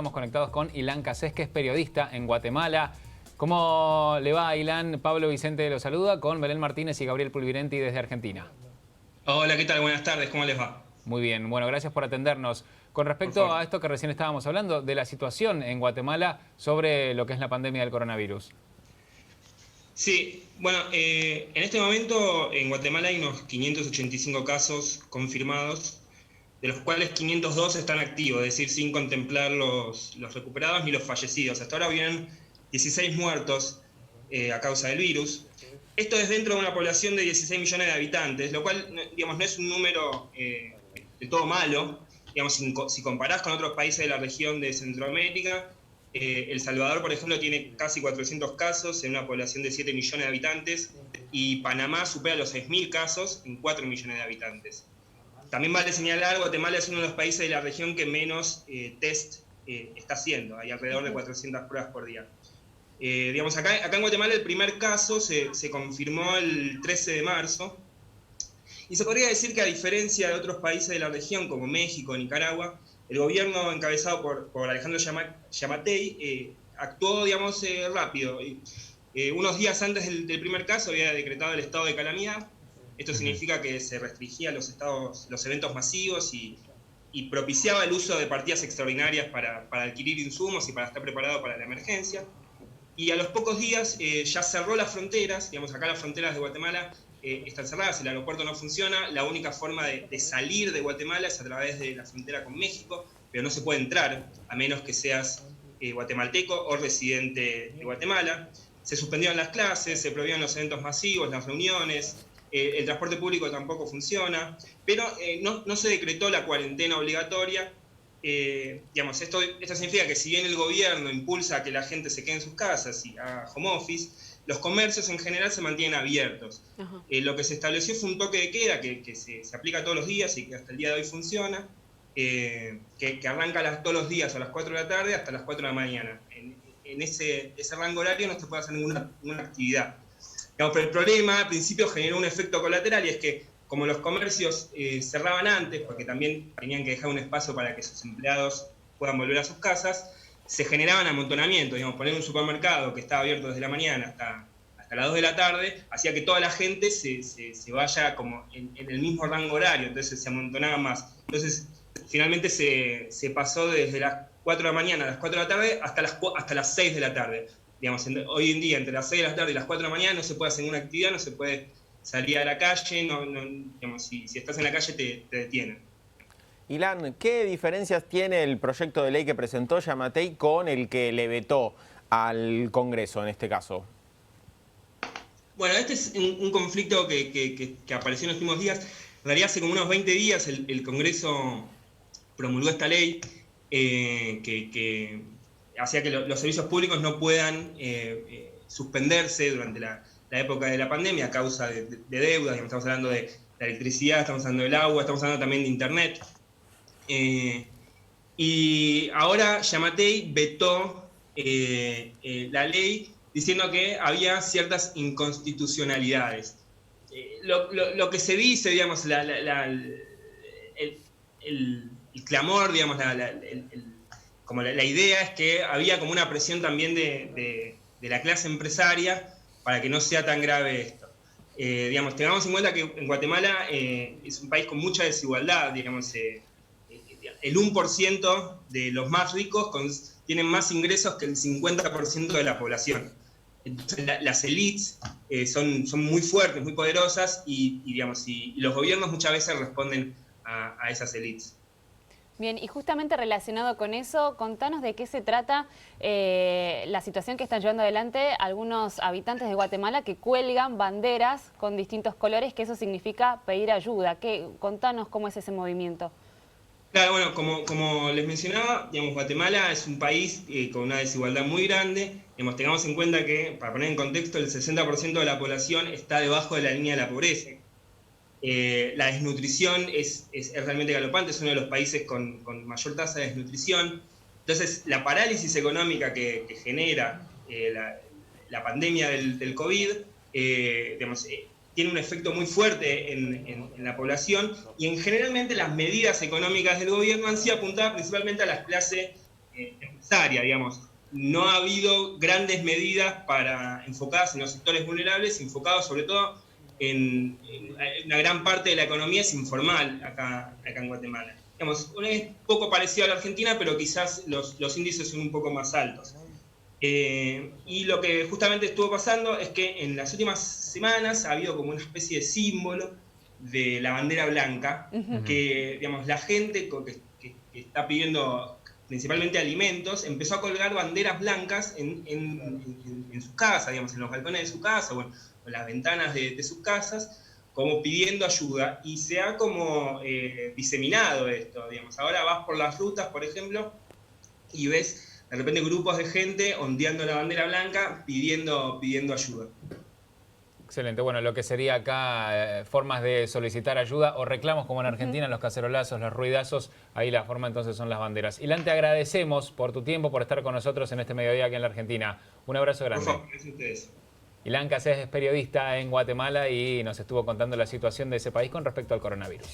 Estamos conectados con Ilan Cassés, que es periodista en Guatemala. ¿Cómo le va, Ilan? Pablo Vicente lo saluda con Belén Martínez y Gabriel Pulvirenti desde Argentina. Hola, ¿qué tal? Buenas tardes, ¿cómo les va? Muy bien, bueno, gracias por atendernos. Con respecto a esto que recién estábamos hablando, de la situación en Guatemala sobre lo que es la pandemia del coronavirus. Sí, bueno, en este momento en Guatemala hay unos 585 casos confirmados, de los cuales 502 están activos, es decir, sin contemplar los recuperados ni los fallecidos. Hasta ahora vienen 16 muertos a causa del virus. Esto es dentro de una población de 16 millones de habitantes, lo cual, digamos, no es un número de todo malo. Digamos, si comparás con otros países de la región de Centroamérica, El Salvador, por ejemplo, tiene casi 400 casos en una población de 7 millones de habitantes y Panamá supera los 6.000 casos en 4 millones de habitantes. También vale señalar, Guatemala es uno de los países de la región que menos test está haciendo. Hay alrededor de 400 pruebas por día. Digamos, acá en Guatemala el primer caso se confirmó el 13 de marzo. Y se podría decir que, a diferencia de otros países de la región, como México, Nicaragua, el gobierno encabezado por Alejandro Yamatei actuó, digamos, rápido. Unos días antes del primer caso había decretado el estado de calamidad. Esto significa que se restringía los eventos masivos y propiciaba el uso de partidas extraordinarias para adquirir insumos y para estar preparado para la emergencia. Y a los pocos días ya cerró las fronteras. Digamos, acá las fronteras de Guatemala están cerradas, el aeropuerto no funciona, la única forma de salir de Guatemala es a través de la frontera con México, pero no se puede entrar a menos que seas guatemalteco o residente de Guatemala. Se suspendieron las clases, se prohibieron los eventos masivos, las reuniones, el transporte público tampoco funciona, pero no se decretó la cuarentena obligatoria. Digamos, esto significa que, si bien el gobierno impulsa a que la gente se quede en sus casas y haga home office, los comercios en general se mantienen abiertos. Lo que se estableció fue un toque de queda que se aplica todos los días y que hasta el día de hoy funciona, que arranca todos los días a las 4 de la tarde hasta las 4 de la mañana. En ese rango horario no se puede hacer ninguna actividad. Digamos, pero el problema al principio generó un efecto colateral, y es que, como los comercios cerraban antes, porque también tenían que dejar un espacio para que sus empleados puedan volver a sus casas, se generaban amontonamientos. Digamos, poner un supermercado que estaba abierto desde la mañana hasta las 2 de la tarde hacía que toda la gente se vaya como en el mismo rango horario, entonces se amontonaba más. Entonces, finalmente se pasó desde las 4 de la mañana a las 4 de la tarde hasta las 6 de la tarde. Digamos, hoy en día, entre las 6 de la tarde y las 4 de la mañana no se puede hacer ninguna actividad, no se puede salir a la calle, digamos, si estás en la calle te detienen. Ilan, ¿qué diferencias tiene el proyecto de ley que presentó Yamatei con el que le vetó al Congreso en este caso? Bueno, este es un conflicto que apareció en los últimos días. En realidad, hace como unos 20 días el Congreso promulgó esta ley que hacía que los servicios públicos no puedan suspenderse durante la época de la pandemia a causa de deudas. Estamos hablando de la electricidad, estamos hablando del agua, estamos hablando también de internet. Y ahora Yamatei vetó la ley diciendo que había ciertas inconstitucionalidades. Lo que se dice, digamos, el clamor, digamos, como la idea es que había como una presión también de la clase empresaria para que no sea tan grave esto. Digamos, tengamos en cuenta que en Guatemala es un país con mucha desigualdad. Digamos, el 1% de los más ricos tienen más ingresos que el 50% de la población. Entonces, las élites son muy fuertes, muy poderosas, digamos, y los gobiernos muchas veces responden a esas élites. Bien, y justamente relacionado con eso, contanos de qué se trata la situación que están llevando adelante algunos habitantes de Guatemala que cuelgan banderas con distintos colores, que eso significa pedir ayuda. Contanos cómo es ese movimiento. Claro, bueno, como les mencionaba, digamos, Guatemala es un país con una desigualdad muy grande. Digamos, tengamos en cuenta que, para poner en contexto, el 60% de la población está debajo de la línea de la pobreza. La desnutrición es realmente galopante, es uno de los países con mayor tasa de desnutrición. Entonces, la parálisis económica que genera la pandemia del COVID, digamos, tiene un efecto muy fuerte en la población, y generalmente las medidas económicas del gobierno han sido apuntadas principalmente a las clases empresaria, digamos. No ha habido grandes medidas enfocadas en los sectores vulnerables, enfocados sobre todo en una gran parte de la economía es informal acá en Guatemala. Digamos, es poco parecido a la Argentina, pero quizás los índices son un poco más altos. Y lo que justamente estuvo pasando es que en las últimas semanas ha habido como una especie de símbolo de la bandera blanca, que digamos, la gente que está pidiendo principalmente alimentos, empezó a colgar banderas blancas en sus casas, digamos, en los balcones de su casa, o en las ventanas de sus casas, como pidiendo ayuda, y se ha como diseminado esto, digamos. Ahora vas por las rutas, por ejemplo, y ves de repente grupos de gente ondeando la bandera blanca pidiendo ayuda. Excelente. Bueno, lo que sería acá formas de solicitar ayuda o reclamos como en Argentina, los cacerolazos, los ruidazos, ahí la forma entonces son las banderas. Ilan, te agradecemos por tu tiempo, por estar con nosotros en este mediodía aquí en la Argentina. Un abrazo grande. Por favor, gracias a ustedes. Ilan Cassés es periodista en Guatemala y nos estuvo contando la situación de ese país con respecto al coronavirus.